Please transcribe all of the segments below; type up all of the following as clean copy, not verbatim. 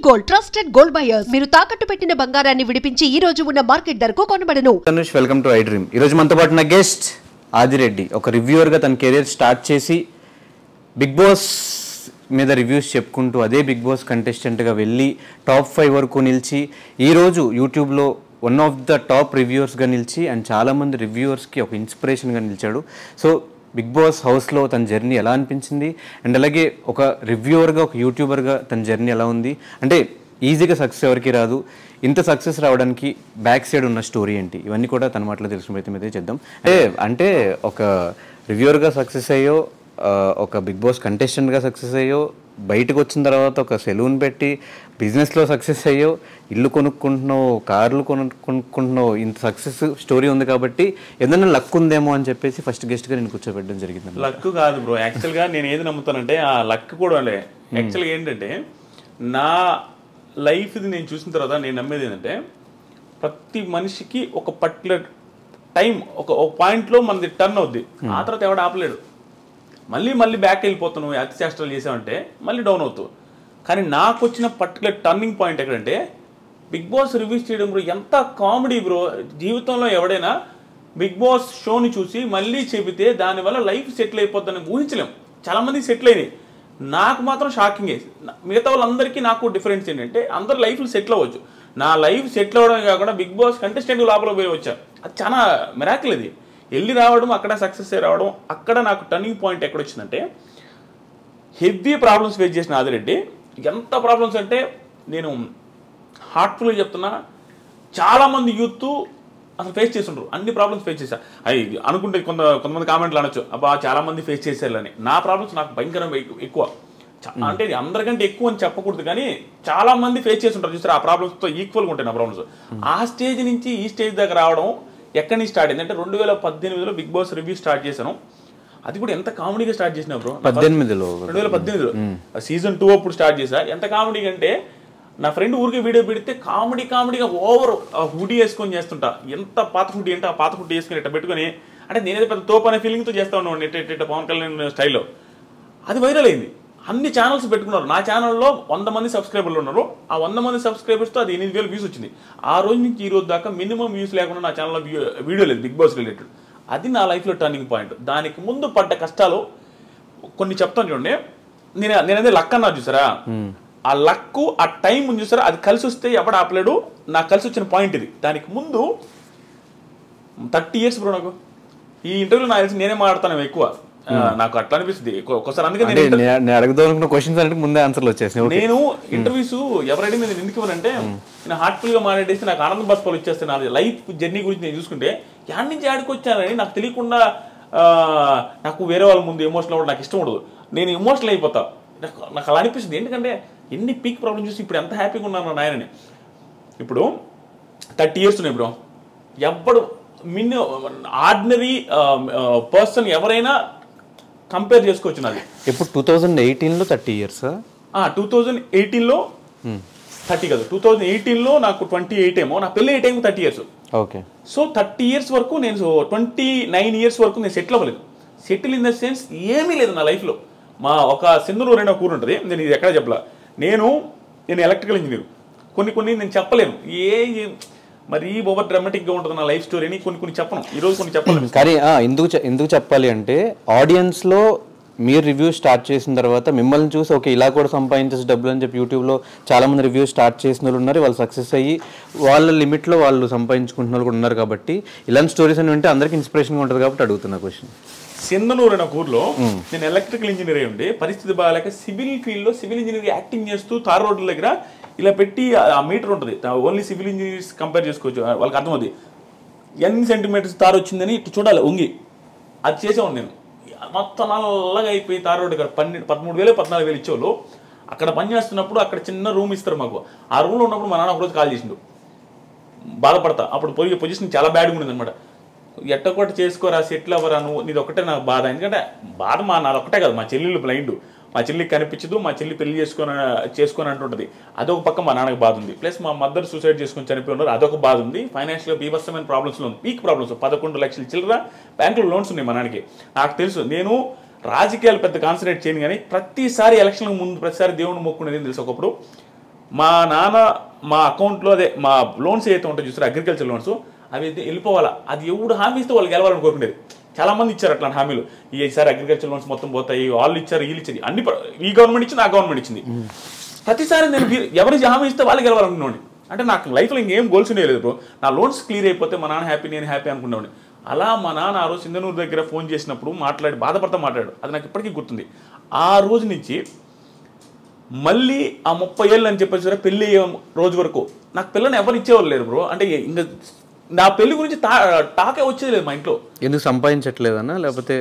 Gold trusted gold buyers మీరు తాకట్టు పెట్టిన బంగారాన్ని విడిపించి ఈ రోజు ఉన్న మార్కెట్ ధరకు కొనబడను. Tanush, welcome to I dream. ఈ రోజు మనతో పాటు నా గెస్ట్ ఆదిరెడ్డి, ఒక రివ్యూవర్ గా తన కెరీర్ స్టార్ట్ చేసి బిగ్ బాస్ మీద రివ్యూస్ చెప్పుకుంటూ అదే బిగ్ బాస్ కంటెస్టెంట్ గా వెళ్ళి టాప్ 5 వరకు నిలిచి ఈ రోజు యూట్యూబ్ లో one of the top reviewers గా నిలిచి అండ్ చాలా మంది రివ్యూవర్స్ కి ఒక ఇన్స్పిరేషన్ గా నిలిచాడు. సో బిగ్ బాస్ హౌస్లో తన జర్నీ ఎలా అనిపించింది అండ్ అలాగే ఒక రివ్యూవర్గా ఒక యూట్యూబర్గా తన జర్నీ ఎలా ఉంది, అంటే ఈజీగా సక్సెస్ ఎవరికి రాదు, ఇంత సక్సెస్ రావడానికి బ్యాక్ సైడ్ ఉన్న స్టోరీ ఏంటి, ఇవన్నీ కూడా తన మాటలో తెలిసిన ప్రయత్నం అయితే చేద్దాం. అంటే ఒక రివ్యూవర్గా సక్సెస్ అయ్యో, ఒక బిగ్ బాస్ కంటెస్టెంట్గా సక్సెస్ అయ్యో, బయటకు వచ్చిన తర్వాత ఒక సెలూన్ పెట్టి బిజినెస్లో సక్సెస్ అయ్యో, ఇల్లు కొనుక్కుంటున్నావు, కార్లు కొనుక్కుంటున్నావు, ఇంత సక్సెస్ స్టోరీ ఉంది కాబట్టి ఏదైనా లక్ ఉందేమో అని చెప్పేసి ఫస్ట్ గెస్ట్గా నేను కూర్చోబెట్టడం జరిగింది. లక్ కాదు బ్రో, యాక్చువల్గా నేను ఏది నమ్ముతానంటే ఆ లక్ కూడా లే. యాక్చువల్గా ఏంటంటే నా లైఫ్ ఇది నేను చూసిన తర్వాత నేను నమ్మేది ఏంటంటే ప్రతి మనిషికి ఒక పర్టికులర్ టైం ఒక పాయింట్లో మనది టర్న్ అవుద్ది, ఆ తర్వాత ఎవడు ఆపలేడు. మళ్ళీ బ్యాక్ వెళ్ళిపోతాను, అతి చేష్టలు చేసామంటే మళ్ళీ డౌన్ అవుతావు. కానీ నాకు వచ్చిన పర్టికులర్ టర్నింగ్ పాయింట్ ఎక్కడంటే బిగ్ బాస్ రివ్యూస్ చేయడం బ్రో. ఎంత కామెడీ బ్రో. జీవితంలో ఎవడైనా బిగ్ బాస్ షోని చూసి మళ్ళీ చెబితే దానివల్ల లైఫ్ సెటిల్ అయిపోద్దని ఊహించలేం. చాలామంది సెటిల్ అయినాయి, నాకు మాత్రం షాకింగ్. మిగతా వాళ్ళందరికీ నాకు డిఫరెన్స్ ఏంటంటే అందరు లైఫ్లు సెటిల్ అవ్వచ్చు, నా లైఫ్ సెటిల్ అవ్వడమే కాకుండా బిగ్ బాస్ కంటెస్టెంట్ లోపల పోయి వచ్చా. అది చాలా మిరాకిల్. అది వెళ్ళి రావడం, అక్కడ సక్సెస్ అయ్యి రావడం. అక్కడ నాకు టర్నింగ్ పాయింట్ ఎక్కడ వచ్చిందంటే హెవీ ప్రాబ్లమ్స్ ఫేస్ చేసిన ఆదిరెడ్డి. ఎంత ప్రాబ్లమ్స్ అంటే నేను హార్ట్ఫుల్గా చెప్తున్నా, చాలామంది యూత్ అసలు ఫేస్ చేస్తుండ్రు, అన్ని ప్రాబ్లమ్స్ ఫేస్ చేశా. అవి అనుకుంటే కొంతమంది కామెంట్లు అనొచ్చు, అబ్బా చాలామంది ఫేస్ చేశారని. నా ప్రాబ్లమ్స్ నాకు భయంకరంగా ఎక్కువ, అంటే అందరికంటే ఎక్కువ అని చెప్పకూడదు కానీ చాలామంది ఫేస్ చేస్తుంటారు చూసారు. ఆ ప్రాబ్లమ్స్తో ఈక్వల్గా ఉంటాయి నా ప్రాబ్లమ్స్. ఆ స్టేజ్ నుంచి ఈ స్టేజ్ దగ్గర రావడం ఎక్కడి నుంచి స్టార్ట్ అయింది అంటే 2018లో బిగ్ బాస్ రివ్యూ స్టార్ట్ చేశాను. అది కూడా ఎంత కామెడీగా స్టార్ట్ చేసినా బ్రో. 2018లో సీజన్ 2 అప్పుడు స్టార్ట్ చేశా. ఎంత కామెడీగా అంటే నా ఫ్రెండ్ ఊరికి వీడియో పెడితే కామెడీగా ఓవర్ హుడీ వేసుకొని చేస్తుంటా. ఎంత పాత హుడీ అంటే ఆ పాత హుడీ వేసుకొని ఇట్లా పెట్టుకొని, అంటే నేనేదో పెద్ద తోపు అనే ఫీలింగ్తో చేస్తా ఉన్నాను ఎట్ట పవన్ కళ్యాణ్ స్టైల్లో. అది వైరల్ అయింది, అన్ని ఛానల్స్ పెట్టుకున్నారు. నా ఛానల్లో 100 మంది సబ్స్క్రైబర్లు ఉన్నారు. ఆ 100 మంది సబ్స్క్రైబర్స్తో అది 8,000 వ్యూస్ వచ్చింది. ఆ రోజు నుంచి ఈ రోజు దాకా మినిమం వ్యూస్ లేకుండా నా ఛానల్లో వీడియో లేదు బిగ్ బాస్ రిలేటెడ్. అది నా లైఫ్లో టర్నింగ్ పాయింట్. దానికి ముందు పడ్డ కష్టాలు కొన్ని చెప్తాను చూడండి. నేనదే లక్ అన్నా చూసారా, ఆ లక్ ఆ టైం ఉంది చూసారా, అది కలిసి వస్తే ఎవడు ఆపలేడు. నాకు కలిసి వచ్చిన పాయింట్ ఇది. దానికి ముందు 30 ఇయర్స్ బ్రో. నాకు ఈ ఇంటర్వ్యూలో నాకు తెలిసి నేనే మాట్లాడతాను ఎక్కువ, నాకు అట్లా అనిపిస్తుంది ఒక్కోసారి. అందుకే నేను ఇంటర్వ్యూస్ ఎవరైనా నేను ఎందుకు ఇవ్వనంటే నేను హార్ట్ఫుల్ గా మాట్లాడేసి నాకు ఆనంద బాష్పాలు వచ్చేస్తాను. నా లైఫ్ జర్నీ గురించి నేను చూసుకుంటే యాడ్ నుంచి యాడికి వచ్చానని నాకు తెలియకుండా నాకు వేరే వాళ్ళ ముందు ఎమోషనల్ అవ్వడం నాకు ఇష్టం ఉండదు. నేను ఎమోషనల్ అయిపోతా. నాకు అలా అనిపిస్తుంది. ఎందుకంటే ఎన్ని పీక్ ప్రాబ్లమ్ చూసి ఇప్పుడు ఎంత హ్యాపీగా ఉన్నాను నాయనని. ఇప్పుడు 30 ఇయర్స్ ఉన్నాయి బ్రో. ఎప్పుడు ఆర్డినరీ పర్సన్ ఎవరైనా కంపేర్ చేసుకోవచ్చు నాది. ఇప్పుడు 2018లో 30 ఇయర్స్, 2018లో 30 కాదు, 2018లో నాకు 28 ఏమో, నా పెళ్ళి 8 ఏమో 30 ఇయర్స్. ఓకే. సో 30 ఇయర్స్ వరకు నేను 29 ఇయర్స్ వరకు నేను సెటిల్ అవ్వలేదు. సెటిల్ ఇన్ ద సెన్స్ ఏమీ లేదు నా లైఫ్లో. మా ఒక సింధనూరు అనే కూర ఉంటుంది, నేను ఇది ఎక్కడ చెప్పలా. నేను ఎలక్ట్రికల్ ఇంజనీర్. కొన్ని నేను చెప్పలేను, మరి ఓవర్ డ్రామాటిక్గా ఉంటుంది నా లైఫ్ స్టోరీని. కొన్ని చెప్పను, ఈరోజు కొన్ని చెప్పలేను. కానీ ఎందుకు చెప్పాలి అంటే ఆడియన్స్లో మీరు రివ్యూ స్టార్ట్ చేసిన తర్వాత మిమ్మల్ని చూసి ఓకే ఇలా కూడా సంపాదించేసి డబ్బులు అని చెప్పి యూట్యూబ్లో చాలామంది రివ్యూ స్టార్ట్ చేసిన వాళ్ళు ఉన్నారు, వాళ్ళు సక్సెస్ అయ్యి వాళ్ళ లిమిట్లో వాళ్ళు సంపాదించుకుంటున్న వాళ్ళు కూడా ఉన్నారు. కాబట్టి ఇలాంటి స్టోరీస్ అని వింటే అందరికీ ఇన్స్పిరేషన్గా ఉంటుంది కాబట్టి అడుగుతున్నా క్వశ్చన్. సింధనూరు అనే ఊర్లో నేను ఎలక్ట్రికల్ ఇంజనీర్ అయి ఉండి పరిస్థితి బాగాలేక సివిల్ ఫీల్డ్లో సివిల్ ఇంజనీర్ యాక్టింగ్ చేస్తూ తార్ రోడ్ల దగ్గర ఇలా పెట్టి ఆ మీటర్ ఉంటుంది, ఓన్లీ సివిల్ ఇంజనీర్స్ కంపేర్ చేసుకోవచ్చు, వాళ్ళకి అర్థమవుతుంది ఎన్ని సెంటీమీటర్స్ తారు వచ్చిందని ఇటు చూడాలి వంగి. అది చేసేవాడు నేను. మొత్తం నల్లగా అయిపోయి తార్ రోడ్డు దగ్గర 13,000 14,000 ఇచ్చేవాళ్ళు. అక్కడ పని చేస్తున్నప్పుడు అక్కడ చిన్న రూమ్ ఇస్తారు మాకు. ఆ రూమ్లో ఉన్నప్పుడు మా నాన్న ఒకరోజు కాల్ చేసిండు, బాధపడతా. అప్పుడు పోయి పొజిషన్ చాలా బ్యాడ్గా ఉండేది అనమాట. ఎట్టకొట్టి చేసుకోరా, సెటిల్ అవ్వరా, నువ్వు నీది ఒకటే నాకు బాధ. ఎందుకంటే బాధ నాది ఒకటే కాదు, మా చెల్లెళ్ళు బ్లైండ్, మా చెల్లికి కనిపించదు, మా చెల్లి పెళ్లి చేసుకొని అంటుంటుంది, అదొక పక్క మా నాన్నకి బాధ ఉంది. ప్లస్ మా మదర్ సూసైడ్ చేసుకొని చనిపోయి ఉన్నారు, అదొక బాధ ఉంది. ఫైనాన్షియల్గా బీభత్సమైన ప్రాబ్లమ్స్లో ఉంది, పీక్ ప్రాబ్లమ్స్. 11 లక్షల చిల్లర బ్యాంకులో లోన్స్ ఉన్నాయి మా నాన్నకి. నాకు తెలుసు, నేను రాజకీయాలు పెద్ద కాన్సన్ట్రేట్ చేయను కానీ ప్రతిసారి ఎలక్షన్లకు ముందు ప్రతిసారి దేవుని మొక్కునేది తెలుసు. ఒకప్పుడు మా నాన్న మా అకౌంట్లో అదే మా లోన్స్ ఏదైతే ఉంటాయో చూస్తారు అగ్రికల్చర్ లోన్స్ అవి అయితే వెళ్ళిపోవాలా, అది ఎవడు హామీ ఇస్తే వాళ్ళు గెలవాలని కోరుకునేది. చాలామంది ఇచ్చారు అట్లాంటి హామీలు, ఈసారి అగ్రికల్చర్ లోన్స్ మొత్తం పోతాయి, వాళ్ళు ఇచ్చారు వీళ్ళు ఇచ్చారు, అన్ని ఈ గవర్నమెంట్ ఇచ్చింది ఆ గవర్నమెంట్ ఇచ్చింది. ప్రతిసారి నేను ఎవరికి హామీ ఇస్తే వాళ్ళు గెలవాలనుకున్నాను. అంటే నాకు లైఫ్లో ఇంకేం గోల్స్ ఉండేది బ్రో. నా లోన్స్ క్లియర్ అయిపోతే మా నాన్న హ్యాపీ, నేను హ్యాపీ అనుకున్నాను. అలా మా నాన్న ఆ రోజు సింధనూరు దగ్గర ఫోన్ చేసినప్పుడు బాధపడతా మాట్లాడాడు, అది నాకు ఇప్పటికీ గుర్తుంది. ఆ రోజు నుంచి మళ్ళీ ఆ 30 ఏళ్ళు అని చెప్పేసి పెళ్ళి అయ్యే రోజు వరకు నాకు పిల్లని ఎవరు ఇచ్చేవాళ్ళు లేరు బ్రో. అంటే ఇంకా నా పెళ్లి గురించి టాకే వచ్చేది లేదు మా ఇంట్లో. ఎందుకు సంపాదించట్లేదన్నా, లేకపోతే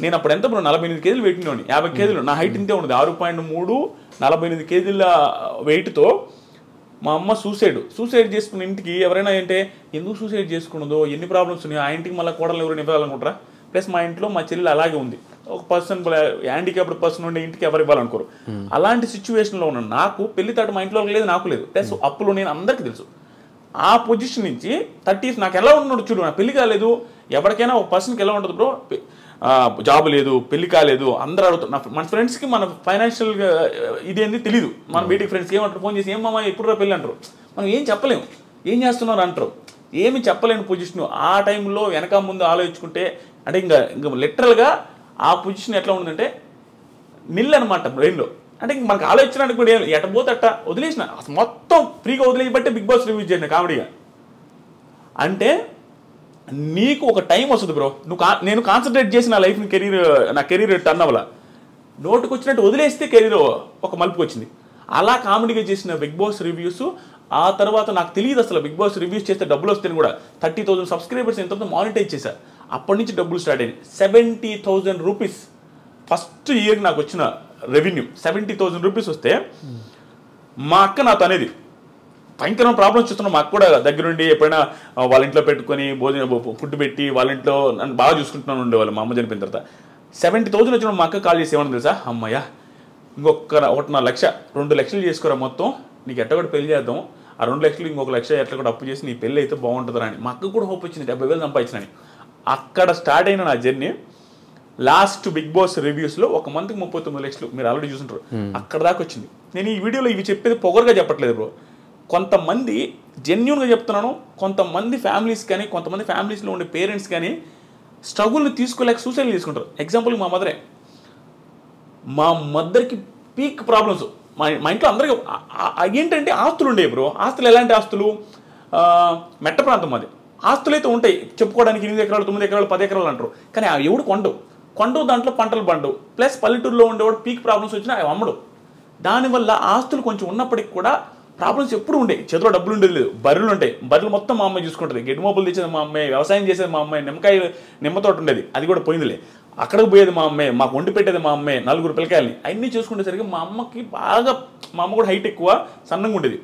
నేను అప్పుడు ఎంత బ్రో 48 కేజీలు పెట్టినోని, 50 కేజీలు నా హైట్ ఇంతే ఉండదు, 6.3 48 కేజీల వెయిట్తో మా అమ్మ సూసైడ్ చేసుకున్న ఇంటికి ఎవరైనా అంటే ఎందుకు సూసైడ్ చేసుకున్నదో, ఎన్ని ప్రాబ్లమ్స్ ఉన్నాయో, ఆ ఇంటికి మళ్ళీ కోడలు ఎవరు ఇవ్వాలనుకుంటారా. ప్లస్ మా ఇంట్లో మా చెల్లి అలాగే ఉంది, ఒక పర్సన్ హ్యాండిక్యాప్డ్ పర్సన్ ఉండే ఇంటికి ఎవరు ఇవ్వాలనుకోరు. అలాంటి సిచ్యువేషన్లో ఉన్న నాకు పెళ్లి తాట మా ఇంట్లో లేదు, నాకు లేదు. ప్లస్ అప్పులు నేను అందరికీ తెలుసు. ఆ పొజిషన్ నుంచి 30s నాకు ఎలా ఉన్నాడు చూడు, నా పెళ్లి కాలేదు. ఎవరికైనా ఒక పర్సన్కి ఎలా ఉంటుంది బ్రో, జాబ్ లేదు, పెళ్లి కాలేదు, అందరూ అడుగుతారు. మన ఫ్రెండ్స్కి మన ఫైనాన్షియల్గా ఇదేంది తెలియదు. మన బీటెక్ ఫ్రెండ్స్కి ఏమంటారు, ఫోన్ చేసి ఏమమ్మా ఎప్పుడు పెళ్ళి అంటారు. మనం ఏం చెప్పలేము, ఏం చేస్తున్నారు అంటారు, ఏమి చెప్పలేని పొజిషన్. ఆ టైంలో వెనక ముందు ఆలోచించుకుంటే అంటే ఇంకా లిటరల్గా ఆ పొజిషన్ ఎట్లా ఉందంటే నిల్ అనమాట బ్రెయిన్లో. అంటే ఇంక మనకు ఆలోచించడానికి కూడా ఎట పోతే అట్ట వదిలేసిన, మొత్తం ఫ్రీగా వదిలేయబట్టే బిగ్ బాస్ రివ్యూ చేసిన కామెడీగా. అంటే నీకు ఒక టైం వస్తుంది బ్రో, నేను కాన్సన్ట్రేట్ చేసి నా లైఫ్ని నా కెరీర్ టర్న్ అవ్వాల, నోటుకు వచ్చినట్టు వదిలేస్తే కెరీర్ ఒక మలుపుకి వచ్చింది. అలా కామెడీగా చేసిన బిగ్ బాస్ రివ్యూస్. ఆ తర్వాత నాకు తెలియదు అసలు బిగ్ బాస్ రివ్యూస్ చేస్తే డబ్బులు వస్తాయని కూడా. 30,000 సబ్స్క్రైబర్స్ ఎంత మానిటైజ్ చేశారు, అప్పటి నుంచి డబ్బులు స్టార్ట్ అయింది. 70,000 రూపీస్ ఫస్ట్ ఇయర్ నాకు వచ్చిన రెవెన్యూ. 70,000 రూపీస్ వస్తే మా అక్క నాతో అనేది భయంకరమైన ప్రాబ్లమ్స్ చూస్తున్నాం. మాకు కూడా దగ్గరుండి ఎప్పుడైనా వాళ్ళ ఇంట్లో పెట్టుకొని ఫుడ్ పెట్టి వాళ్ళ ఇంట్లో నన్ను బాగా చూసుకుంటున్నాను ఉండేవాళ్ళు. మా అమ్మ చనిపోయిన తర్వాత 70,000 వచ్చినప్పుడు మా అక్క కాల్ చేసి ఏమన్నా తెలుసా, అమ్మయ్య ఇంకొక 1.5 లక్ష 2 లక్షలు చేసుకోరా మొత్తం, నీకు ఎట్ట కూడా పెళ్లి చేద్దాం, ఆ 2 లక్షలు ఇంకొక 1 లక్ష ఎట్లా కూడా అప్పు చేసి నీ పెళ్ళి అయితే బాగుంటుందని. మా అక్క కూడా హోప్ వచ్చింది, 70,000 సంపాదించినని. అక్కడ స్టార్ట్ అయిన నా జర్నీ లాస్ట్ బిగ్ బాస్ రివ్యూస్లో ఒక మంత్కి 39 లక్షలు మీరు ఆల్రెడీ చూసుంటారు, అక్కడ దాకా వచ్చింది. నేను ఈ వీడియోలో ఇవి చెప్పేది పొగరుగా చెప్పట్లేదు బ్రో. కొంతమంది జెన్యూన్గా చెప్తున్నాను, కొంతమంది ఫ్యామిలీస్ కానీ కొంతమంది ఫ్యామిలీస్లో ఉండే పేరెంట్స్ కానీ స్ట్రగుల్ని తీసుకోలేక సూసైడ్ చేసుకుంటారు. ఎగ్జాంపుల్ మా మదర్కి పీక్ ప్రాబ్లమ్స్. మా ఇంట్లో అందరికీ ఏంటంటే ఆస్తులు ఉండేవి బ్రో. ఆస్తులు ఎలాంటి ఆస్తులు, మెట్ట ప్రాంతం అది. ఆస్తులు అయితే ఉంటాయి చెప్పుకోవడానికి, 8 ఎకరాలు 9 ఎకరాలు 10 ఎకరాలు అంటారు, కానీ అవి ఎవడు కొండవు దాంట్లో పంటలు పండవు. ప్లస్ పల్లెటూరులో ఉండేవాడు పీక్ ప్రాబ్లమ్స్ వచ్చినా అవి అమ్మడు. దానివల్ల ఆస్తులు కొంచెం ఉన్నప్పటికి కూడా ప్రాబ్లమ్స్ ఎప్పుడు ఉండే, చేతిలో డబ్బులు ఉండేది లేదు. బర్రెలు ఉంటాయి, బర్రెలు మొత్తం మా అమ్మాయి చూసుకుంటుంది, గెడ్డి మోపులు తెచ్చేది మా అమ్మాయి, వ్యవసాయం చేసేది మా అమ్మాయి, నిమ్మతోట ఉండేది అది కూడా పోయిందిలే, అక్కడికి పోయేది మా అమ్మాయి, మాకు వండి పెట్టేది మా అమ్మాయి, 4 పిల్లకాయలని అన్నీ చూసుకునేసరికి మా అమ్మకి బాగా, మా అమ్మ కూడా హైట్ ఎక్కువ సన్నంగా ఉండేది.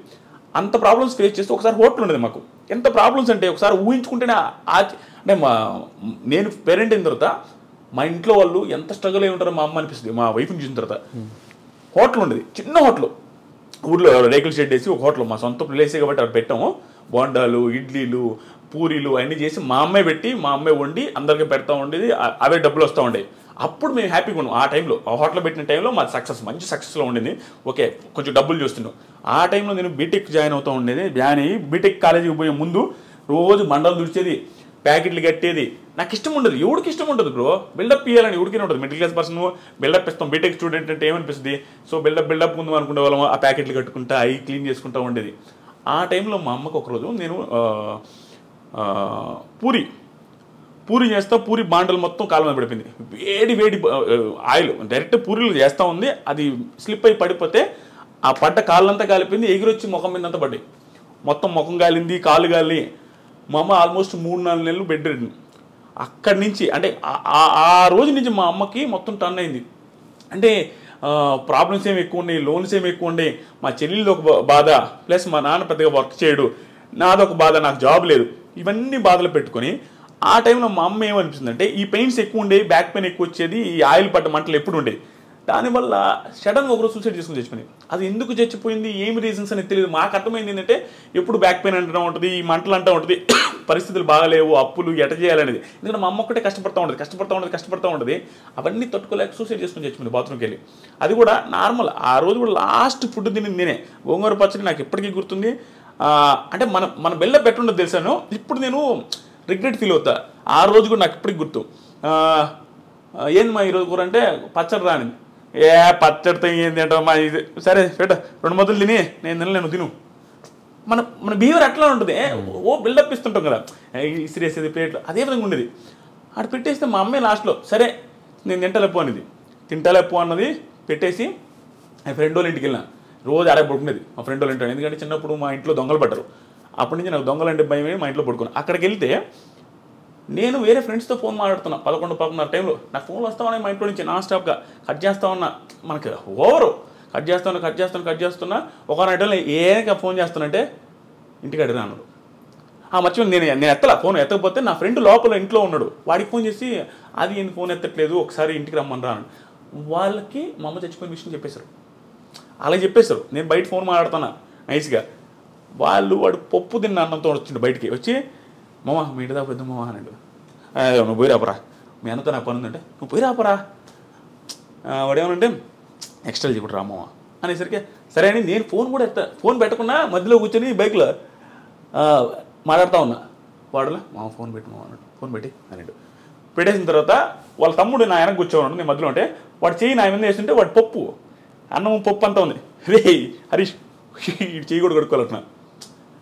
అంత ప్రాబ్లమ్స్ ఫేస్ చేస్తే ఒకసారి హోటల్ ఉండేది మాకు. ఎంత ప్రాబ్లమ్స్ అంటే ఒకసారి ఊహించుకుంటేనే అంటే నేను పేరెంట్ అయిన తర్వాత మా ఇంట్లో వాళ్ళు ఎంత స్ట్రగుల్ అయి ఉంటారో మా అమ్మ అనిపిస్తుంది. మా వైఫ్ని చూసిన తర్వాత హోటల్ ఉండేది, చిన్న హోటల్, ఊర్లో రేకుల షెడ్ వేసి ఒక హోటల్, మా సొంత ప్లేసే కాబట్టి అక్కడ పెట్టాము. బోండాలు, ఇడ్లీలు, పూరీలు అన్నీ చేసి మా అమ్మాయి పెట్టి మా అమ్మాయి వండి అందరికీ పెడతా ఉండేది. అవే డబ్బులు వస్తూ ఉండేవి. అప్పుడు మేము హ్యాపీగా ఉన్నాం. ఆ టైంలో ఆ హోటల్ పెట్టిన టైంలో మాది మంచి సక్సెస్లో ఉండేది. ఓకే కొంచెం డబ్బులు చూస్తున్నాం. ఆ టైంలో నేను బీటెక్ జాయిన్ అవుతూ ఉండేది. జాయిన్ అయ్యి బీటెక్ కాలేజీకి పోయే ముందు రోజు మండలు దుడిచేది, ప్యాకెట్లు కట్టేది. నాకు ఇష్టం ఉండదు, ఎవరికి ఇష్టం ఉంటుంది బ్రో, బిల్డప్ ఇవ్వాలని ఎవరికైనా ఉంటుంది. మిడిల్ క్లాస్ పర్సన్ బిల్డప్ ఇస్తాం. బీటెక్ స్టూడెంట్ అంటే ఏమనిపిస్తుంది, సో బిల్డప్ ముందు అనుకునే వాళ్ళం. ఆ ప్యాకెట్లు కట్టుకుంటా అవి క్లీన్ చేసుకుంటూ ఉండేది. ఆ టైంలో మా అమ్మకు ఒకరోజు నేను పూరి చేస్తా, పూరి బాండలు మొత్తం కాలం మీద పడిపోయింది. వేడి ఆయిల్ డైరెక్ట్ పూరీలు చేస్తూ ఉంది, అది స్లిప్ అయి పడిపోతే ఆ పడ్డ కాళ్ళంతా కాలిపోయింది, ఎగిరొచ్చి ముఖం మీద అంతా పడ్డాయి. మొత్తం ముఖం కాలింది, కాళ్ళు కాలి. మా అమ్మ ఆల్మోస్ట్ 3-4 నెలలు బెడ్ రెడ్. అక్కడి నుంచి అంటే ఆ రోజు నుంచి మా అమ్మకి మొత్తం టర్న్ అయింది. అంటే ప్రాబ్లమ్స్ ఏమి ఎక్కువ ఉన్నాయి, లోన్స్ ఏమి ఎక్కువ ఉన్నాయి, మా చెల్లెళ్ళు ఒక బాధ, ప్లస్ మా నాన్న పెద్దగా వర్క్ చేయడు, నాదొక బాధ, నాకు జాబ్ లేదు, ఇవన్నీ బాధలు పెట్టుకొని ఆ టైంలో మా అమ్మ ఏమనిపిస్తుంది అంటే ఈ పెయిన్స్ ఎక్కువ ఉండేవి, బ్యాక్ పెయిన్ ఎక్కువ వచ్చేది, ఈ ఆయిల్ పడ్డ మంటలు ఎప్పుడు ఉండేవి. దానివల్ల సడన్గా ఒకరోజు సూసైడ్ చేసుకుని చచ్చిపోయింది. అది ఎందుకు చచ్చిపోయింది, ఏమి రీజన్స్ అనేది తెలియదు. మాకు అర్థమైంది ఏంటంటే ఎప్పుడు బ్యాక్ పెయిన్ అంటూ ఉంటుంది, ఈ మంటలు అంటూ ఉంటుంది, పరిస్థితులు బాగాలేవు, అప్పులు ఎట చేయాలనేది. ఎందుకంటే మా అమ్మ ఒక్కటే కష్టపడుతూ ఉంటుంది. అవన్నీ తట్టుకోలేక సూసైడ్ చేసుకుని చచ్చిపోయింది బాత్రూమ్కి వెళ్ళి. అది కూడా నార్మల్. ఆ రోజు కూడా లాస్ట్ ఫుడ్ తినింది నేనే. గోంగూర పచ్చడి నాకు ఎప్పటికీ గుర్తుంది. అంటే మన బెల్ల పెట్టుండదు తెలుసాను. ఇప్పుడు నేను రిగ్రెట్ ఫీల్ అవుతా. ఆ రోజు కూడా నాకు ఇప్పటికి గుర్తు. ఏంది మా ఈరోజు కూర అంటే పచ్చడి రానింది. పచ్చడితో ఏంది అంటావా, ఇది సరే పెట్ట 2 ముద్దలు తిని నేను తిను. మన బిహేవియర్ అట్లా ఉంటుంది. ఓ బిల్డప్ ఇస్తుంటాం కదా, ఇసిరేసేది ప్లేట్లు, అదే విధంగా ఉండేది. అక్కడ పెట్టేస్తే మా అమ్మాయి లాస్ట్లో సరే నేను తింటలేపు అన్నది పెట్టేసి ఆ ఫ్రెండ్ వాళ్ళ ఇంటికి వెళ్ళిన. రోజు ఆడే పడుకునేది మా ఫ్రెండ్ వాళ్ళ ఇంట్లో. ఎందుకంటే చిన్నప్పుడు మా ఇంట్లో దొంగలు పడ్డారు. అప్పటి నుంచి నాకు దొంగలు అంటే భయమే, మా ఇంట్లో పడుకున్నాను. అక్కడికి వెళ్తే నేను వేరే ఫ్రెండ్స్తో ఫోన్ మాట్లాడుతున్నా 11-11:30 టైంలో. నాకు ఫోన్లు వస్తామని మా ఇంట్లో నుంచి నాన్ స్టాప్గా కట్ చేస్తా ఉన్నా. మనకి ఓవరు కట్ చేస్తున్నా. ఒక నైట్లో ఏక ఫోన్ చేస్తానంటే ఇంటికి అడిగినా అన్నాడు. మర్చిపోయి నేను ఫోన్ ఎత్తకపోతే నా ఫ్రెండ్ లోపల ఇంట్లో ఉన్నాడు. వాడికి ఫోన్ చేసి అది ఏంటి ఫోన్ ఎత్తట్లేదు, ఒకసారి ఇంటికి రమ్మని రా. వాళ్ళకి మా అమ్మ చచ్చిపోయిన విషయం చెప్పేశారు. అలా చెప్పేశారు. నేను బయట ఫోన్ మాట్లాడుతున్నా నైస్గా. వాడు పప్పు తిన్న అన్నంతో వచ్చిండు బయటికి వచ్చి, మామ మీ ఇంటి దాకా పెద్ద మామ అన్నాడు. నువ్వు పోయి రాపరా, మీ అన్నతో నాకు పని ఉందంటే నువ్వు పోయి రాపరా. వాడేమనంటే ఎక్స్ట్రా చెప్పుడు రామావ అనేసరికి సరే అని నేను ఫోన్ పెట్టకుండా మధ్యలో కూర్చొని బైక్లో మాట్లాడుతూ ఉన్నా. వాడులో మా ఫోన్ పెట్టి మామ అన్నాడు. ఫోన్ పెట్టి అన్నాడు. పెట్టేసిన తర్వాత వాళ్ళ తమ్ముడు నా వెనక కూర్చోన్నాడు. నేను మధ్యలో ఉంటే వాడు చెయ్యి నా మీద వేస్తుంటే వాడు అన్నం పప్పు అంతా ఉంది. రే హరీష్ ఇటు చెయ్యి కూడా కడుక్కోవాలంటున్నా.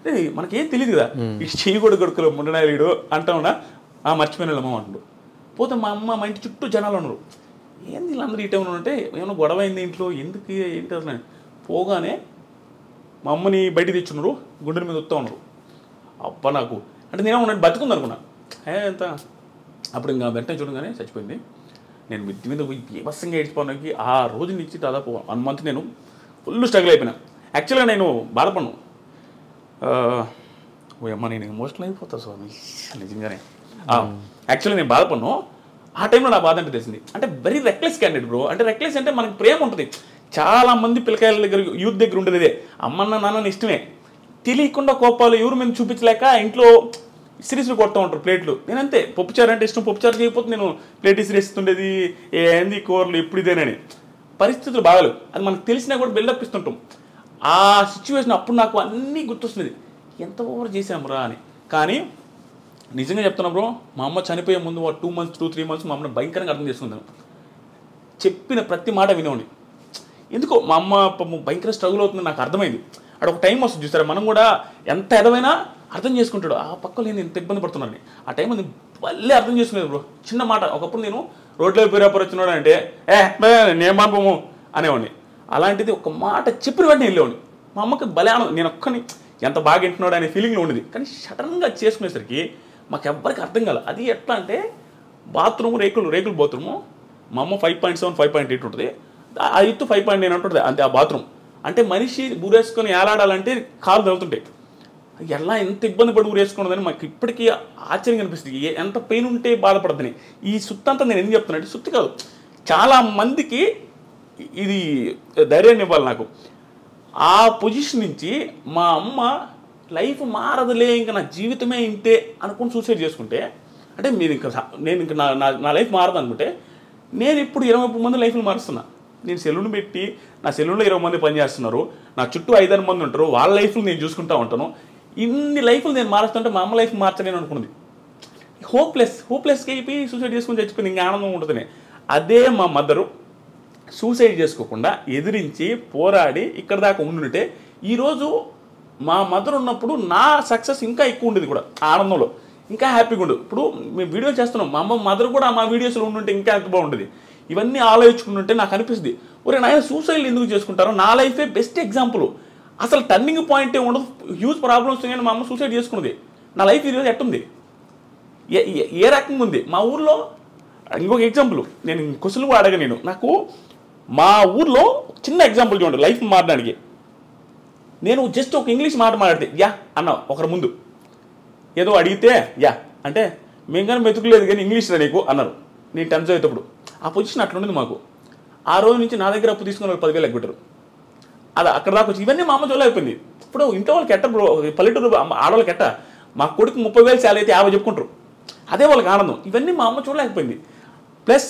రే మనకేం తెలియదు కదా, ఇటు చెయ్యి కూడా కడుక్కోలే ముండనాయుడు అంటా ఉన్నా. మర్చిపోయిన అమ్మ అంటుడు. పోతే మా ఇంటి చుట్టూ జనాలు ఉన్నారు. ఏంది వీళ్ళందరూ ఈ టైంలో ఉంటే ఏమైనా గొడవ అయింది ఇంట్లో, ఎందుకు ఏంటి అసలు. పోగానే మా అమ్మని బయట తెచ్చున్నారు, గుండెల మీద వస్తూ ఉన్నారు. అబ్బా నాకు అంటే నేనే ఉన్నట్టు బతుకుంది అనుకున్నా. ఎంత అప్పుడు ఇంకా వెంటనే చూడగానే చచ్చిపోయింది. నేను మిద్ది మీద పోయి బీభత్సంగా ఏడ్చిపోవడానికి ఆ రోజు నుంచి దాదాపు 1 మంత్ నేను ఫుల్ స్ట్రగుల్ అయిపోయినా. యాక్చువల్గా నేను బాధపడను. అమ్మ నేను ఎమోషనల్ అయిపోతా స్వామి నిజంగానే. యాక్చువల్లీ నేను బాధపడను. ఆ టైంలో నా బాధ అంటే తెలిసింది. అంటే వెరీ రెక్లెస్ క్యాండిడేట్ బ్రో. అంటే రెక్లెస్ అంటే మనకి ప్రేమ ఉంటుంది. చాలామంది పిల్లకాయల దగ్గర యూత్ దగ్గర ఉండేది ఇదే, అమ్మన్న నాన్న ఇష్టమే, తెలియకుండా కోపాలు ఎవరు మేము చూపించలేక ఇంట్లో సిరీస్లు కొడుతూ ఉంటారు ప్లేట్లు. నేనంతే, పప్పుచారు అంటే ఇష్టం, పప్పుచారు చేయకపోతే నేను ప్లేట్ ఇసిరేస్తుండేది, ఏంది కూరలు ఎప్పుడు ఇదేనని. పరిస్థితులు బాగాలేవు, అది మనకు తెలిసినా కూడా బిల్డప్ ఇస్తుంటాం. ఆ సిచ్యువేషన్ అప్పుడు నాకు అన్నీ గుర్తొస్తున్నది, ఎంత ఓవర్ చేసామురా అని. కానీ నిజంగా చెప్తున్నా బ్రో, మా అమ్మ చనిపోయే ముందు 2 months 2-3 months మా అమ్మని భయంకరంగా అర్థం చేసుకున్నాను. చెప్పిన ప్రతి మాట వినేవాడిని. ఎందుకో మా అమ్మ భయంకర స్ట్రగుల్ అవుతుంది నాకు అర్థమైంది. అక్కడ ఒక టైం వస్తుంది చూసారా, మనం కూడా ఎంత ఎదవైనా అర్థం చేసుకుంటాడు. ఆ పక్కలో నేను ఎంత ఇబ్బంది పడుతున్నాను ఆ టైం అది మళ్ళీ అర్థం చేసుకునేది బ్రో. చిన్న మాట, ఒకప్పుడు నేను రోడ్లో పేరాపర్ వచ్చినాడు అంటే నేను మాపము అనేవాడిని. అలాంటిది ఒక మాట చెప్పిన వెంటనే వెళ్ళేవాడిని. మా అమ్మకి భలే ఆనందం, నేను ఒక్కని ఎంత బాగా వింటున్నాడు అనే ఫీలింగ్లో ఉండేది. కానీ సడన్గా చేసుకునేసరికి మాకు ఎవ్వరికి అర్థం కాలేదు. అది ఎట్లా అంటే బాత్రూమ్ రేకులు బాత్రూము. మా అమ్మ 5.7 5.8 ఉంటుంది, ఆ ఎత్తు 5.9 ఉంటుంది అంతే. ఆ బాత్రూమ్ అంటే మనిషి ఊరేసుకొని ఏలాడాలంటే కాలు తగులుతుంటాయి. ఎలా ఎంత ఇబ్బంది పడి ఊరేసుకున్నదని మాకు ఇప్పటికీ ఆశ్చర్యంగా అనిపిస్తుంది. ఎంత పెయిన్ ఉంటే బాధపడదని. ఈ సుత్తంతా నేను ఎందుకు చెప్తున్నా అంటే, సుత్తి కాదు, చాలా మందికి ఇది ధైర్యాన్ని ఇవ్వాలి నాకు. ఆ పొజిషన్ నుంచి మా అమ్మ లైఫ్ మారదులే, ఇంకా నా జీవితమే ఇంతే అనుకుని సూసైడ్ చేసుకుంటే, అంటే మీరు నేను ఇంకా నా లైఫ్ మారదు అనుకుంటే, నేను ఇప్పుడు 20 మంది లైఫ్లు మారుస్తున్నా. నేను సెలూన్ పెట్టి నా సెలూన్లో 20 మంది పనిచేస్తున్నారు, నా చుట్టూ 5-6 మంది ఉంటారు, వాళ్ళ లైఫ్లు నేను చూసుకుంటూ ఉంటాను. ఇన్ని లైఫ్లు నేను మారుస్తుంటే మా అమ్మ లైఫ్ మార్చలేను అనుకున్నది. హోప్లెస్గా అయిపోయి సూసైడ్ చేసుకుని చచ్చిపోయింది, ఇంకా ఆనందం ఉంటుంది. అదే మా మదరు సూసైడ్ చేసుకోకుండా ఎదిరించి పోరాడి ఇక్కడ దాకా ఉండుంటే ఈరోజు మా మదర్ ఉన్నప్పుడు నా సక్సెస్ ఇంకా ఎక్కువ ఉండేది కూడా, ఆనందంలో ఇంకా హ్యాపీగా ఉండదు. ఇప్పుడు మేము వీడియో చేస్తున్నాం, మా అమ్మ మదర్ కూడా మా వీడియోస్లో ఉండుంటే ఇంకా ఎంత బాగుంటుంది. ఇవన్నీ ఆలోచించుకుంటుంటే నాకు అనిపిస్తుంది, ఒరే నాయన సూసైడ్ ఎందుకు చేసుకుంటారో, నా లైఫే బెస్ట్ ఎగ్జాంపుల్. అసలు టర్నింగ్ పాయింటే ఉండదు, హ్యూజ్ ప్రాబ్లమ్స్ కానీ మా అమ్మ సూసైడ్ చేసుకున్నది. నా లైఫ్ ఈరోజు ఎట్టుంది, ఏ రకంగా ఉంది. మా ఊర్లో ఇంకొక ఎగ్జాంపుల్, నేను క్వశ్చన్ కూడా అడగ, నేను నాకు మా ఊర్లో చిన్న ఎగ్జాంపుల్ చూడండి లైఫ్ మారడానికి. నేను జస్ట్ ఒక ఇంగ్లీష్ మాట మాట్లాడితే యా అన్న ఒకరి ముందు, ఏదో అడిగితే యా అంటే మేము కానీ మెతుకులేదు కానీ ఇంగ్లీష్ రా నీకు అన్నారు. నేను 10th చదివేటప్పుడు ఆ పొజిషన్ అట్లా ఉండేది మాకు. ఆ రోజు నుంచి నా దగ్గర అప్పు తీసుకున్న వాళ్ళు 10,000 ఎగ్గొట్టారు. అది అక్కడ దాకా వచ్చి ఇవన్నీ మా అమ్మ చూడలే అయిపోయింది. ఇప్పుడు ఇంట్లో వాళ్ళకి ఎట్ట బ్రో, పల్లెటూరు ఆడవాళ్ళకి ఎట్ట, మా కొడుకు 30,000 శాలరీ అయితే 50 చెప్పుకుంటారు, అదే వాళ్ళకి ఆనందం. ఇవన్నీ మా అమ్మ చూడలేకపోయింది. ప్లస్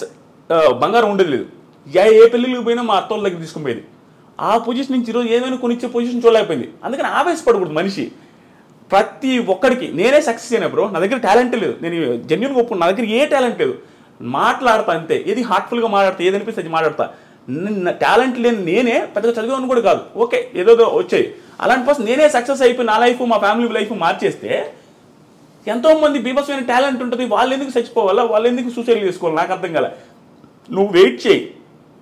బంగారం ఉండేది లేదు. ఏ పెళ్ళిళ్ళకి పోయినా మా అత్తోళ్ళ దగ్గర తీసుకుని పోయేది. ఆ పొజిషన్ నుంచి ఈరోజు ఏమైనా కొనిచ్చే పొజిషన్ చూడలేకపోయింది. అందుకని ఆవేశపడకూడదు మనిషి. ప్రతి ఒక్కడికి నేనే సక్సెస్ అయినా బ్రో, నా దగ్గర టాలెంట్ లేదు, నేను జెన్యున్గా ఒప్పుకున్నా, నా దగ్గర ఏ టాలెంట్ లేదు, మాట్లాడతా అంతే, ఏది హార్ట్ఫుల్గా మాట్లాడతా, ఏది అనిపిస్తే అది మాట్లాడతా. టాలెంట్ లేని నేనే పెద్దగా చదివాను కూడా కాదు, ఓకే ఏదో వచ్చాయి. అలాంటి పర్సన్ నేనే సక్సెస్ అయిపోయి నా లైఫ్ మా ఫ్యామిలీ లైఫ్ మార్చేస్తే ఎంతోమంది బీభత్సమైన టాలెంట్ ఉంటుంది, వాళ్ళు ఎందుకు చచ్చిపోవాలా, వాళ్ళు ఎందుకు సూసైడ్ చేసుకోవాలి, నాకు అర్థం కాలే. నువ్వు వెయిట్ చేయి.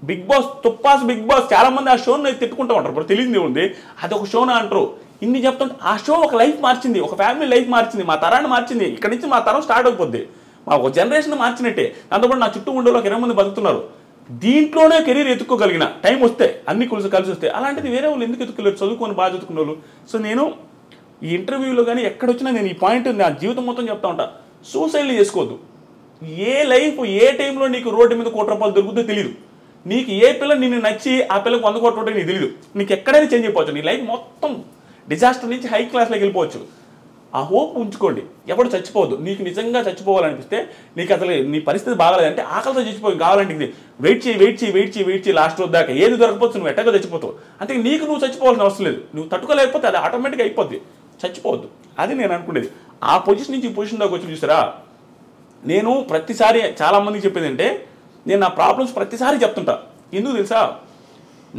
బిగ్ బాస్ తుప్పాస్ బిగ్ బాస్ చాలా మంది ఆ షోని తిట్టుకుంటూ ఉంటారు, ఇప్పుడు తెలియదు ఉంది అది ఒక షోనా అంటారు. ఇన్ని చెప్తుంటే ఆ షో ఒక లైఫ్ మార్చింది, ఒక ఫ్యామిలీ లైఫ్ మార్చింది, మా తరాన్ని మార్చింది. ఇక్కడ నుంచి మా తరం స్టార్ట్ అయిపోద్ది, మా ఒక జనరేషన్ మార్చినట్టే. దాంతోపాటు నా చుట్టూ ఉండే వాళ్ళకి 20 మంది బతుకుతున్నారు. దీంట్లోనే కెరీర్ ఎత్తుకోగలిగిన టైం వస్తే, అన్ని కలిసి వస్తే. అలాంటిది వేరే వాళ్ళు ఎందుకు ఎత్తుకోలేరు, చదువుకొని బాగా చదువుకున్న వాళ్ళు. సో నేను ఈ ఇంటర్వ్యూలో కానీ ఎక్కడొచ్చినా నేను ఈ పాయింట్ నా జీవితం మొత్తం చెప్తా ఉంటా, సూసైడ్లు చేసుకోవద్దు. ఏ లైఫ్ ఏ టైంలో నీకు రోడ్డు మీద ₹1,00,00,000 దొరుకుతుందో తెలియదు. నీకు ఏ పిల్ల నిన్ను నచ్చి ఆ పిల్లకి 100 కోట్ల రూపాయలు నీకు తెలియదు. నీకు ఎక్కడైనా చేంజ్ అయిపోవచ్చు, నీ లైఫ్ మొత్తం డిజాస్టర్ నుంచి హై క్లాస్లోకి వెళ్ళిపోవచ్చు. ఆ హోప్ ఉంచుకోండి, ఎవడు చచ్చిపోవద్దు. నీకు నిజంగా చచ్చిపోవాలనిపిస్తే, నీకు అసలు నీ పరిస్థితి బాగాలేదంటే, ఆకలితో చచ్చిపోయి కావాలంటే ఇది వెయిట్ చేయి లాస్ట్ రోజు దాకా ఏది దొరకపోవచ్చు, నువ్వు ఎట్టగా చచ్చిపోతావు. అంతే, నీకు నువ్వు చచ్చిపోవాల్సిన అవసరం లేదు. నువ్వు తట్టుకోలేకపోతే అది ఆటోమేటిక్గా అయిపోద్ది, చచ్చిపోవద్దు. అది నేను అనుకునేది. ఆ పొజిషన్ నుంచి ఈ పొజిషన్ దాకా వచ్చి చూసారా, నేను ప్రతిసారి చాలామందికి చెప్పేది అంటే, నేను నా ప్రాబ్లమ్స్ ప్రతిసారి చెప్తుంటా. ఎందుకు తెలుసా,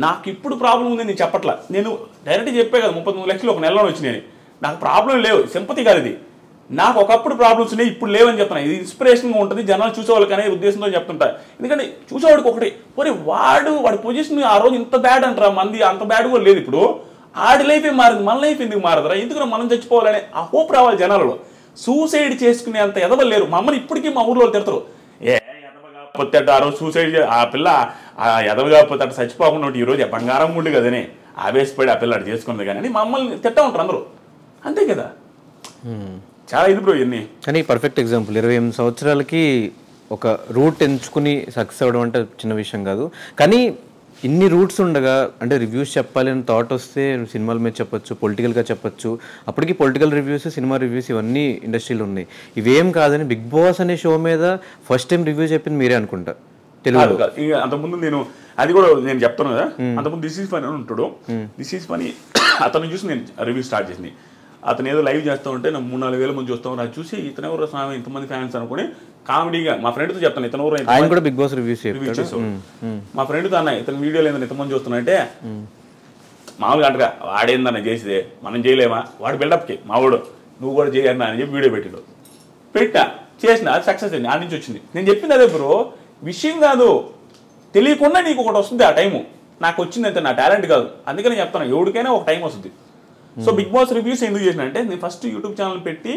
నాకు ఇప్పుడు ప్రాబ్లం ఉందని నేను చెప్పట్లా. నేను డైరెక్ట్గా చెప్పే కదా 39 లక్షలు ఒక నెలలో వచ్చినాయి. నాకు ప్రాబ్లం లేవు, సింపతి కాదు ఇది. నాకు ఒకప్పుడు ప్రాబ్లమ్స్ ఉన్నాయి, ఇప్పుడు లేవని చెప్తున్నా. ఇది ఇన్స్పిరేషన్గా ఉంటుంది, జనాలు చూసేవాళ్ళకి అనే ఉద్దేశంతో చెప్తుంటా. ఎందుకంటే చూసేవాడికి ఒకటి, పోనీ వాడి పొజిషన్ ఆ రోజు ఇంత బ్యాడ్ అంటారా, మంది అంత బ్యాడ్ కూడా లేదు. ఇప్పుడు ఆడి లైఫే మారింది, మన లైఫ్ ఎందుకు మారదురా, ఎందుకు మనం చచ్చిపోవాలనే ఆ హోప్ రావాలి జనాలలో. సూసైడ్ చేసుకునే అంత ఎదవలు లేరు. మా అమ్మని ఇప్పటికీ మా ఊర్లో తిడతారు, ఎదవగా ఆ రోజు సూసైడ్ ఆ పిల్ల ఎదవగా పోతే అటు చచ్చిపోకుండా ఈ రోజు బంగారం ఉండు కదనే ఆవేశపడి ఆ పిల్ల అటు చేసుకున్నది కానీ అని మా అమ్మల్ని తిట్టా ఉంటారు అందరూ. అంతే కదా, చాలా ఇది బ్రో ఇవన్నీ. కానీ పర్ఫెక్ట్ ఎగ్జాంపుల్, 28 సంవత్సరాలకి ఒక రూట్ ఎంచుకుని సక్సెస్ అవ్వడం అంటే చిన్న విషయం కాదు. కానీ ఇన్ని రూట్స్ ఉండగా, అంటే రివ్యూస్ చెప్పాలి అని థాట్ వస్తే సినిమాల మీద చెప్పొచ్చు, పొలిటికల్గా చెప్పొచ్చు. అప్పటికి పొలిటికల్ రివ్యూస్, సినిమా రివ్యూస్ ఇవన్నీ ఇండస్ట్రీలో ఉన్నాయి. ఇవేం కాదని బిగ్ బాస్ అనే షో మీద ఫస్ట్ టైం రివ్యూ చెప్పింది మీరే అనుకుంటా తెలుగు. అంతకుముందు నేను అది కూడా నేను చెప్తాను కదా, అంతకుముందు దిస్ ఈజ్ ఫనీ అని ఉంటాడు. దిస్ ఈజ్ ఫనీ అతను చూసి నేను రివ్యూ స్టార్ట్ చేసింది. అతను ఏదో లైవ్ చేస్తూ ఉంటే నాకు 3-4 వేల మంది చూస్తాం, నాకు చూసి ఇతను ఎవరు స్వామి ఇంతమంది ఫ్యాన్స్ అనుకుని కామెడీగా మా ఫ్రెండ్తో చెప్తాను, ఇతను ఎవరు ఆయన కూడా బిగ్ బాస్ రివ్యూ చేస్తాడు. మా ఫ్రెండ్తో అన్న ఇతను వీడియోలు ఏందని ఇంతమంది చూస్తున్నా అంటే, మామూలుగా అంటగా వాడేందన్న చేసేదే మనం చేయలేమా, వాడు బిల్డప్కి మావాడు నువ్వు కూడా చేయన్నా అని చెప్పి వీడియో పెట్టా చేసిన, అది సక్సెస్ అయింది, ఆ నుంచి వచ్చింది. నేను చెప్పింది అదే బ్రో, విషయం కాదు, తెలియకుండా నీకు ఒకటి వస్తుంది ఆ టైము. నాకు వచ్చింది అంతే, నా టాలెంట్ కాదు. అందుకని చెప్తాను, ఎవరికైనా ఒక టైం వస్తుంది. సో బిగ్ బాస్ రివ్యూస్ ఎందుకు చేసిన అంటే, నేను ఫస్ట్ యూట్యూబ్ ఛానల్ పెట్టి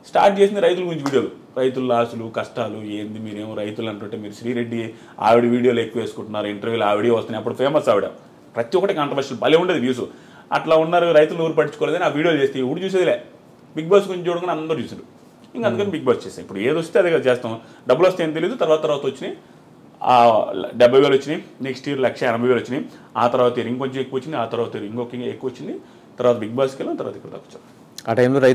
స్టార్ట్ చేసింది రైతుల గురించి వీడియోలు, రైతుల లాసులు కష్టాలు ఏంది, మీరేమో రైతులు అంటుంటే మీరు శ్రీరెడ్డి ఆవిడ వీడియోలు ఎక్కువ వేసుకుంటున్నారు, ఇంటర్వ్యూలు ఆవిడ వస్తున్నాయి, అప్పుడు ఫేమస్ ఆవిడ, ప్రతి ఒక్కటి కాంట్రవర్షియల్ భలే ఉండేది వ్యూస్. అట్లా ఉన్నారు, రైతులు ఊరు పట్టించుకోలేదని ఆ వీడియోలు చేస్తే ఇప్పుడు చూసేదిలే, బిగ్ బాస్ గురించి చూడకుండా అందరూ చూసారు. ఇంకా అందుకని బిగ్ బాస్ చేస్తాం. ఇప్పుడు ఏది వస్తే అదే కదా చేస్తాం, డబ్బులు వస్తే ఏం తెలియదు. తర్వాత వచ్చినాయి 70,000 వచ్చినాయి, నెక్స్ట్ ఇయర్ 1,80,000 వచ్చినాయి, ఆ తర్వాత ఇంకొంచెం ఎక్కువ వచ్చింది, ఆ తర్వాత ఇంకొక ఎక్కువ వచ్చింది, తర్వాత బిగ్ బాస్కి వెళ్ళాం, తర్వాత ఇక్కడ దాకా వచ్చాం. ఆ టైంలో రైతు